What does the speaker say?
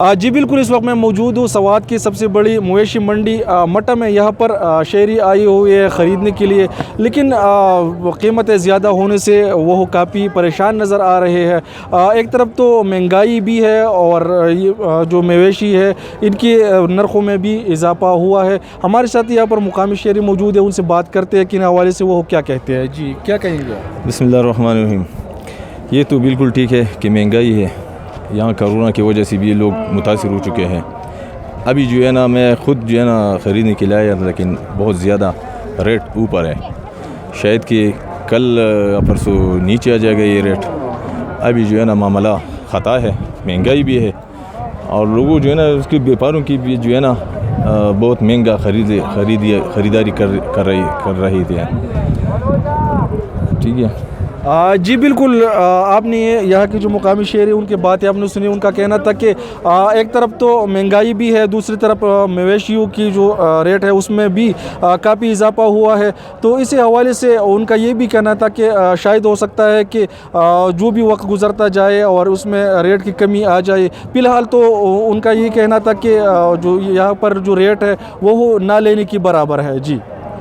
जी बिल्कुल, इस वक्त मैं मौजूद हूँ सवात की सबसे बड़ी मवेशी मंडी मटा में। यहाँ पर शहरी आई हुई है ख़रीदने के लिए, लेकिन कीमतें ज़्यादा होने से वो काफ़ी परेशान नज़र आ रहे हैं। एक तरफ तो महंगाई भी है और ये जो मवेशी है इनकी नरखों में भी इजाफा हुआ है। हमारे साथ यहाँ पर मुकामी शहरी मौजूद है, उनसे बात करते हैं कि इन हवाले से वो क्या कहते हैं। जी क्या कहेंगे आप? बिस्मिल्लाहिर्रहमानिर्रहीम। ये तो बिल्कुल ठीक है कि महंगाई है, यहाँ कोरोना की वजह से भी लोग मुतासिर हो चुके हैं। अभी जो है ना, मैं ख़ुद जो है ना ख़रीदने के लिए आया, लेकिन बहुत ज़्यादा रेट ऊपर है। शायद कि कल परसों नीचे आ जाएगा ये रेट। अभी जो है ना मामला ख़ता है, महंगाई भी है और लोगों जो है ना उसके व्यापारों की भी जो है ना बहुत महंगा ख़रीदारी कर रही थी। ठीक है। जी बिल्कुल, आपने यहाँ की जो मुकामी शहरी उनकी बातें आपने सुनी। उनका कहना था कि एक तरफ तो महंगाई भी है, दूसरी तरफ मवेशियों की जो रेट है उसमें भी काफ़ी इजाफा हुआ है। तो इसी हवाले से उनका ये भी कहना था कि शायद हो सकता है कि जो भी वक्त गुजरता जाए और उसमें रेट की कमी आ जाए। फ़िलहाल तो उनका ये कहना था कि जो यहाँ पर जो रेट है वो ना लेने की बराबर है। जी।